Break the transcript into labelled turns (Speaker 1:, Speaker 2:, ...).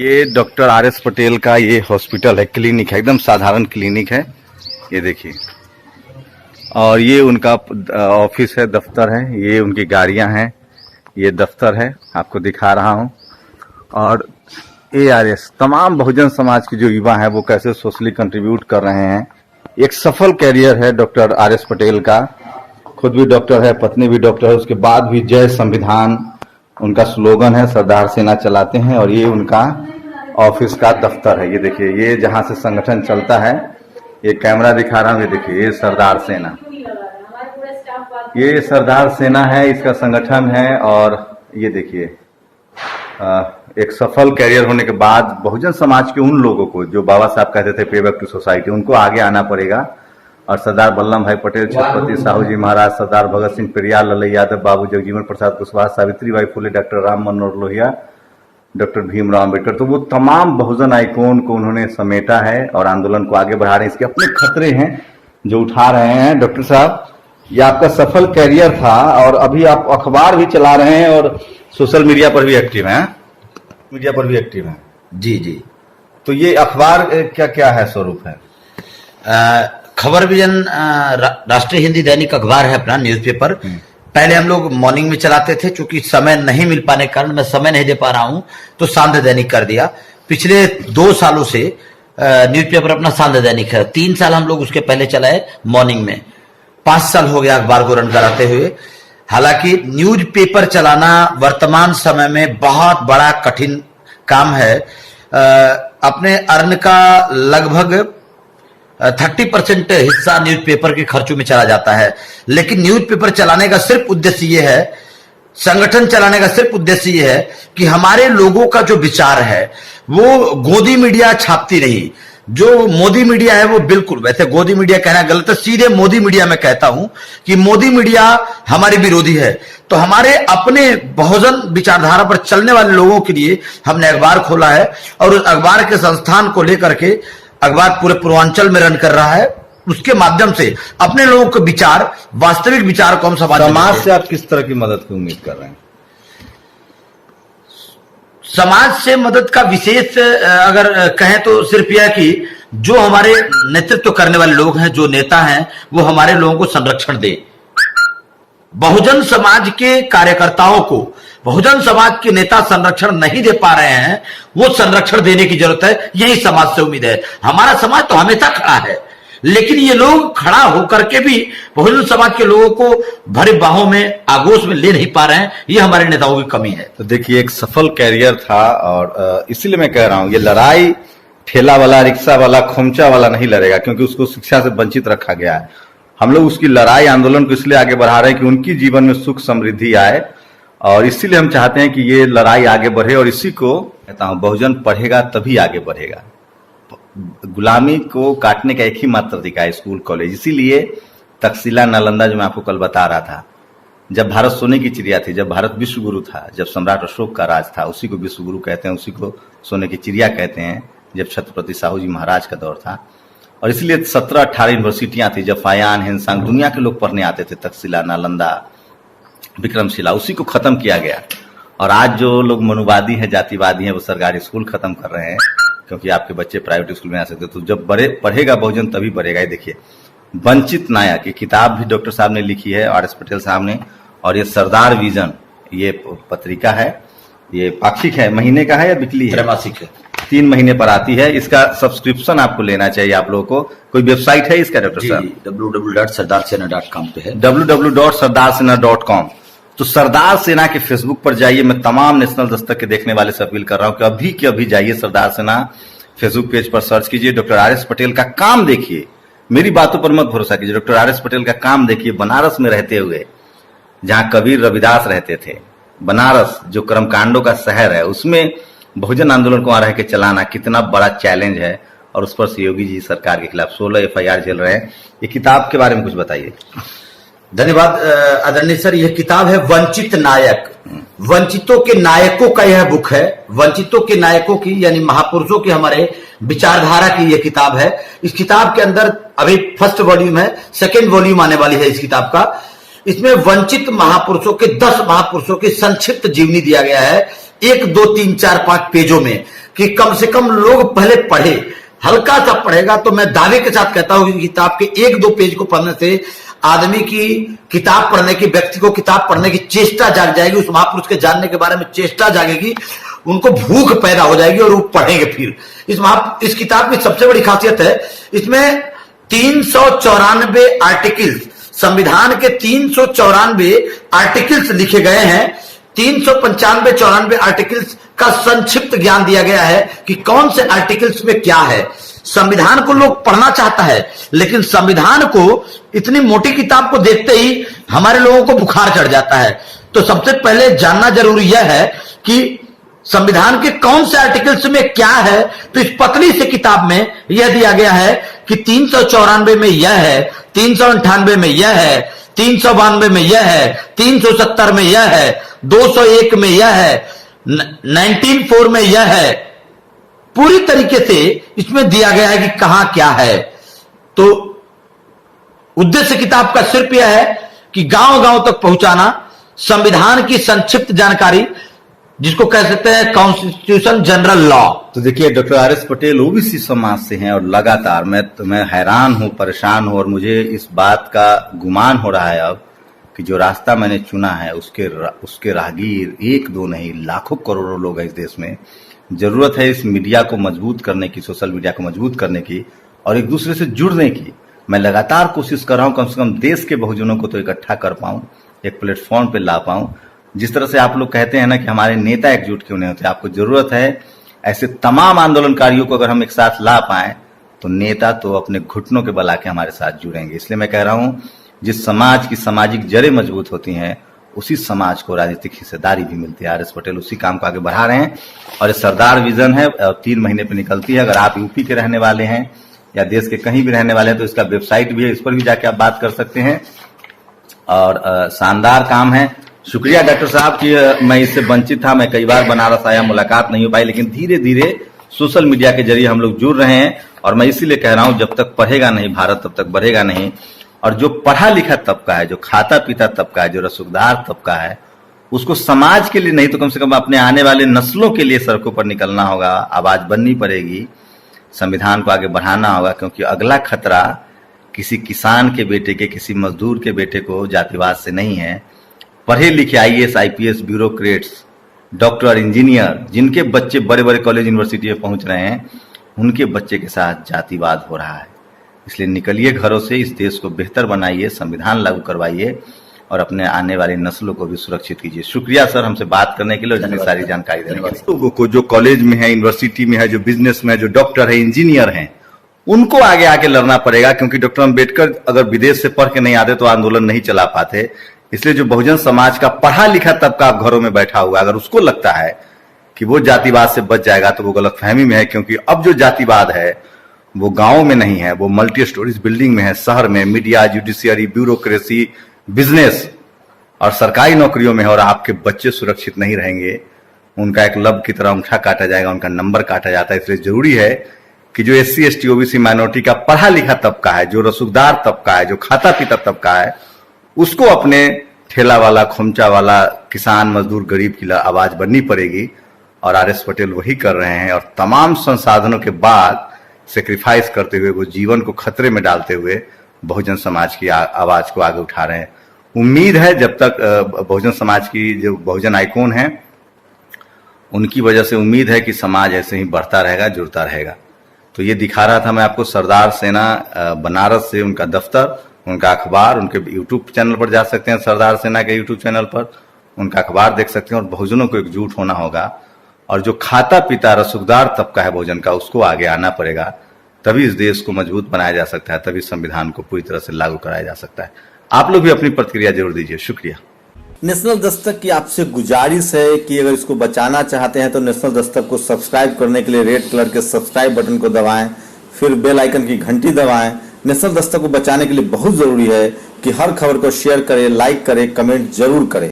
Speaker 1: ये doctor R S. Patel का ये हॉस्पिटल है, क्लिनिक है, एकदम साधारण क्लिनिक है। ये देखिए, और ये उनका ऑफिस है, दफ्तर है। ये उनकी गाड़ियां हैं, ये दफ्तर है, आपको दिखा रहा हूं। और ARS तमाम बहुजन समाज के जो युवा हैं वो कैसे सोशली कंट्रीब्यूट कर रहे हैं। एक सफल कैरियर है डॉक्टर आर.एस. पटेल का। खुद भी डॉक्टर है, पत्नी भी डॉक्टर है, उसके बाद भी जय संविधान उनका स्लोगन है, सरदार सेना चलाते हैं। और ये उनका ऑफिस का दफ्तर है। ये देखिए, ये जहां से संगठन चलता है, ये कैमरा दिखा रहा हूँ, ये देखिए, ये सरदार सेना, ये सरदार सेना है, इसका संगठन है। और ये देखिए, एक सफल कैरियर होने के बाद बहुजन समाज के उन लोगों को जो बाबा साहब कहते थे पे बैक टू सोसाइटी, उनको आगे आना पड़ेगा। और सरदार वल्लभ भाई पटेल, छत्रपति साहू जी महाराज, सरदार भगत सिंह, पेरियार, ललई यादव, बाबू जगजीवन प्रसाद कुशवाहा, सावित्रीबाई फुले, डॉक्टर राम मनोहर लोहिया, डॉक्टर भीमराव अम्बेडकर, तो वो तमाम बहुजन आइकॉन को उन्होंने समेटा है और आंदोलन को आगे बढ़ा रहे हैं। इसके अपने खतरे हैं जो उठा रहे हैं। डॉक्टर साहब, ये आपका सफल कैरियर था और अभी आप अखबार भी चला रहे हैं और सोशल मीडिया पर भी एक्टिव हैं। मीडिया पर भी एक्टिव हैं।
Speaker 2: जी जी।
Speaker 1: तो ये अखबार क्या क्या है, स्वरूप है?
Speaker 2: खबर विजन राष्ट्रीय हिंदी दैनिक अखबार है अपना, न्यूज़पेपर। पहले हम लोग मॉर्निंग में चलाते थे, चूंकि समय नहीं मिल पाने के कारण मैं समय नहीं दे पा रहा हूं, तो सांध्य दैनिक कर दिया। पिछले 2 सालों से न्यूज़पेपर अपना सांध्य दैनिक है। 3 साल हम लोग उसके पहले चलाए मॉर्निंग में, 5 साल हो गया अखबार को रन कराते हुए। हालांकि न्यूज़पेपर चलाना वर्तमान समय में बहुत बड़ा कठिन काम है। अपने अर्न का लगभग 30% हिस्सा न्यूज़पेपर के खर्चों में चला जाता है। लेकिन न्यूज़पेपर चलाने का सिर्फ उद्देश्य ये है, संगठन चलाने का सिर्फ उद्देश्य ये है कि हमारे लोगों का जो विचार है वो गोदी मीडिया छापती नहीं। जो मोदी मीडिया है वो बिल्कुल, वैसे गोदी मीडिया कहना गलत है, सीधे मोदी मीडिया में कहता हूं कि मोदी मीडिया हमारे विरोधी है। तो हमारे अपने बहुजन विचारधारा पर चलने वाले लोगों के लिए हमने अखबार खोला है और उस अखबार के संस्थान को लेकर के अखबार पूरे पूर्वांचल में रन कर रहा है। उसके माध्यम से अपने लोगों के विचार, वास्तविक विचार को हम
Speaker 1: समाज से आप किस तरह की मदद की उम्मीद कर रहे हैं?
Speaker 2: समाज से मदद का विशेष अगर कहें तो सिर्फ यह कि जो हमारे नेतृत्व करने वाले लोग हैं, जो नेता हैं, वो हमारे लोगों को संरक्षण दे। बहुजन समाज के कार्यकर्ताओं को बहुजन समाज के नेता संरक्षण नहीं दे पा रहे हैं, वो संरक्षण देने की जरूरत है। यही समाज से उम्मीद है। हमारा समाज तो हमेशा खड़ा है, लेकिन ये लोग खड़ा होकर के भी बहुजन समाज के लोगों को भरे बाहों में, आगोश में ले नहीं पा रहे हैं। ये हमारे नेताओं की कमी है।
Speaker 1: तो देखिए, एक सफल कैरियर था और इसीलिए मैं कह रहा हूं, ये लड़ाई ठेला वाला, रिक्शा वाला, खोमचा वाला नहीं लड़ेगा, क्योंकि उसको शिक्षा से वंचित रखा गया है। हम लोग उसकी लड़ाई, आंदोलन को इसलिए आगे बढ़ा रहे हैं कि उनकी जीवन में सुख समृद्धि आए, और इसीलिए हम चाहते हैं कि ये लड़ाई आगे बढ़े। और इसी को कहता हूं, बहुजन पढ़ेगा तभी आगे बढ़ेगा। गुलामी को काटने का एक ही मात्र तरीका है, स्कूल कॉलेज। इसीलिए तक्षशिला, नालंदा, जो मैं आपको कल बता रहा था, जब भारत सोने की चिड़िया थी, जब भारत विश्व गुरु था, जब सम्राट अशोक का राज था, उसी को विश्व गुरु कहते हैं, उसी को सोने की चिड़िया कहते हैं। जब छत्रपति साहू जी महाराज का दौर था, और इसलिए 17-18 यूनिवर्सिटियां थी। जब फायान, हिंसांग, दुनिया के लोग पढ़ने आते थे, तक्षशिला, नालंदा, विक्रमशिला, उसी को खत्म किया गया। और आज जो लोग मनुवादी हैं, जातिवादी हैं, वो सरकारी स्कूल खत्म कर रहे हैं, क्योंकि आपके बच्चे प्राइवेट स्कूल में आ सकते। तो जब पढ़ेगा बहुजन तभी बढ़ेगा। ये देखिए, वंचित नायक, ये किताब भी डॉक्टर साहब ने लिखी है, आर.एस. पटेल साहब ने। और ये सरदार विजन, ये पत्रिका है, ये पाक्षिक है, महीने का है या वीकली है?
Speaker 2: त्रैमासिक है,
Speaker 1: 3 महीने पर आती है। इसका सब्सक्रिप्शन आपको लेना चाहिए आप लोगों को। कोई वेबसाइट है इसका डॉक्टर साहब?
Speaker 2: www.sardarsena.com पे है,
Speaker 1: www.sardarsena.com। तो सरदार सेना के फेसबुक पर जाइए। मैं तमाम नेशनल दस्तक के देखने वाले से अपील कर रहा हूं कि अभी के अभी जाइए, सरदार सेना फेसबुक पेज पर सर्च कीजिए, डॉक्टर आर.एस. पटेल का काम देखिए। मेरी बातों पर मत भरोसा कीजिए, डॉक्टर आर.एस. पटेल का काम देखिए। बनारस में रहते हुए, जहां कबीर रविदास रहते थे, बनारस जो कर्मकांडों का शहर है, उसमें बहुजन आंदोलन को वहां रह के चलाना कितना बड़ा चैलेंज है। और उस पर से योगी जी सरकार के खिलाफ 16 FIR झेल रहे हैं। ये किताब के बारे में कुछ बताइए।
Speaker 2: धन्यवाद आदरणीय सर। यह किताब है वंचित नायक, वंचितों के नायकों का यह बुक है। वंचितों के नायकों की, यानी महापुरुषों की, हमारे विचारधारा की यह किताब है। इस किताब के अंदर अभी फर्स्ट वॉल्यूम है, सेकेंड वॉल्यूम आने वाली है इस किताब का। इसमें वंचित महापुरुषों के 10 महापुरुषों की संक्षिप्त जीवनी दिया गया है 1, 2, 3, 4, 5 पेजों में, कि कम से कम लोग पहले पढ़े। हल्का सा पढ़ेगा तो मैं दावे के साथ कहता हूं कि किताब के 1-2 पेज को पढ़ने से आदमी की किताब पढ़ने की, व्यक्ति को किताब पढ़ने की चेष्टा जाग जाएगी, उस महापुरुष के जानने के बारे में चेष्टा जागेगी, उनको भूख पैदा हो जाएगी और वो पढ़ेंगे। फिर इस किताब की सबसे बड़ी खासियत है, इसमें 394 आर्टिकल्स, संविधान के 394 आर्टिकल्स लिखे गए हैं। 395-94 आर्टिकल्स का संक्षिप्त ज्ञान दिया गया है कि कौन से आर्टिकल्स में क्या है। संविधान को लोग पढ़ना चाहता है, लेकिन संविधान को इतनी मोटी किताब को देखते ही हमारे लोगों को बुखार चढ़ जाता है। तो सबसे पहले जानना जरूरी यह है कि संविधान के कौन से आर्टिकल्स में क्या है। तो इस पतली से किताब में यह दिया गया है कि 394 में यह है, 398 में यह है, 392 में यह है, 370 में यह है, 201 में यह है, 194 में यह है। पूरी तरीके से इसमें दिया गया है कि कहां क्या है। तो उद्देश्य किताब का सिर्फ यह है कि गांव गांव तक पहुंचाना संविधान की संक्षिप्त जानकारी, जिसको कह सकते हैं कॉन्स्टिट्यूशन जनरल लॉ।
Speaker 1: तो देखिए, डॉक्टर आर.एस. पटेल ओबीसी समाज से हैं और लगातार मैं हैरान हूं, परेशान हूं, और मुझे इस बात का गुमान हो रहा है अब कि जो रास्ता मैंने चुना है उसके राहगीर 1-2 नहीं, लाखों करोड़ों लोग हैं इस देश में। जरूरत है इस मीडिया को मजबूत करने की, सोशल मीडिया को मजबूत करने की और एक दूसरे से जुड़ने की। मैं लगातार कोशिश कर रहा हूं कम से कम देश के बहुजनों को तो इकट्ठा कर पाऊं, एक प्लेटफॉर्म पे ला पाऊं। जिस तरह से आप लोग कहते हैं ना कि हमारे नेता एकजुट क्यों नहीं होते, आपको जरूरत है ऐसे तमाम आंदोलनकारियों को अगर हम एक साथ ला पाए तो नेता तो अपने घुटनों के बल आके हमारे साथ जुड़ेंगे। इसलिए मैं कह रहा हूं, जिस समाज की सामाजिक जड़ें मजबूत होती हैं उसी समाज को राजनीतिक हिस्सेदारी भी मिलती है। आर.एस. पटेल उसी काम को आगे बढ़ा रहे हैं और ये सरदार विजन है, 3 महीने पे निकलती है। अगर आप यूपी के रहने वाले हैं या देश के कहीं भी रहने वाले हैं तो इसका वेबसाइट भी है, इस पर भी जाके आप बात कर सकते हैं और शानदार काम है। शुक्रिया डॉक्टर साहब कि मैं इससे वंचित था, मैं कई बार बनारस आया, मुलाकात नहीं हो पाई, लेकिन धीरे धीरे सोशल मीडिया के जरिए हम लोग जुड़ रहे हैं। और मैं इसीलिए कह रहा हूं, जब तक पढ़ेगा नहीं भारत तब तक बढ़ेगा नहीं। और जो पढ़ा लिखा तबका है, जो खाता पीता तबका है, जो रसूखदार तबका है, उसको समाज के लिए नहीं तो कम से कम अपने आने वाले नस्लों के लिए सड़कों पर निकलना होगा, आवाज बननी पड़ेगी, संविधान को आगे बढ़ाना होगा। क्योंकि अगला खतरा किसी किसान के बेटे के, किसी मजदूर के बेटे को जातिवाद से नहीं है। पढ़े लिखे IAS, IPS, bureaucrats, doctor, engineer, जिनके बच्चे बड़े बड़े कॉलेज यूनिवर्सिटी में पहुंच रहे हैं, उनके बच्चे के साथ जातिवाद हो रहा है। इसलिए निकलिए घरों से, इस देश को बेहतर बनाइए, संविधान लागू करवाइए और अपने आने वाली नस्लों को भी सुरक्षित कीजिए। शुक्रिया सर हमसे बात करने के लिए और इतनी सारी जानकारी देने के लिए। लोगों को जो कॉलेज में है, यूनिवर्सिटी में है, जो बिजनेस में है, जो डॉक्टर है, इंजीनियर हैं, उनको आगे आके लड़ना पड़ेगा। क्योंकि डॉक्टर अम्बेडकर अगर विदेश से पढ़ के नहीं आते तो आंदोलन नहीं चला पाते। इसलिए जो बहुजन समाज का पढ़ा लिखा तबका आप घरों में बैठा हुआ, अगर उसको लगता है कि वो जातिवाद से बच जाएगा तो वो गलतफहमी में है। क्योंकि अब जो जातिवाद है वो गांव में नहीं है, वो मल्टी स्टोरीज बिल्डिंग में है, शहर में, मीडिया, जुडिशियरी, ब्यूरोक्रेसी, बिजनेस और सरकारी नौकरियों में है। और आपके बच्चे सुरक्षित नहीं रहेंगे, उनका एक लब की तरह अंगूठा काटा जाएगा, उनका नंबर काटा जाता है। इसलिए जरूरी है कि जो SC, ST, OBC माइनॉरिटी का पढ़ा लिखा तबका है, जो रसूखदार तबका है, जो खाता पीता तबका है, उसको अपने ठेला वाला, खोमचा वाला, किसान, मजदूर, गरीब की आवाज बननी पड़ेगी। और R.S. पटेल वही कर रहे हैं और तमाम संसाधनों के बाद सेक्रीफाइस करते हुए, वो जीवन को खतरे में डालते हुए बहुजन समाज की आवाज को आगे उठा रहे हैं। उम्मीद है जब तक बहुजन समाज की जो बहुजन आइकॉन है, उनकी वजह से उम्मीद है कि समाज ऐसे ही बढ़ता रहेगा, जुड़ता रहेगा। तो ये दिखा रहा था मैं आपको सरदार सेना बनारस से, उनका दफ्तर, उनका अखबार, उनके यूट्यूब चैनल पर जा सकते हैं, सरदार सेना के यूट्यूब चैनल पर उनका अखबार देख सकते हैं। और बहुजनों को एकजुट होना होगा और जो खाता पीता रसूखदार तबका है बहुजन का, उसको आगे आना पड़ेगा। तभी इस देश को मजबूत बनाया जा सकता है, तभी संविधान को पूरी तरह से लागू कराया जा सकता है। आप लोग भी अपनी प्रतिक्रिया जरूर दीजिए। शुक्रिया।
Speaker 3: नेशनल दस्तक की आपसे गुजारिश है कि अगर इसको बचाना चाहते हैं तो नेशनल दस्तक को सब्सक्राइब करने के लिए रेड कलर के सब्सक्राइब बटन को दबाएं, फिर बेल आइकन की घंटी दबाएं। नेशनल दस्तक को बचाने के लिए बहुत जरूरी है कि हर खबर को शेयर करें, लाइक करें, कमेंट जरूर करें।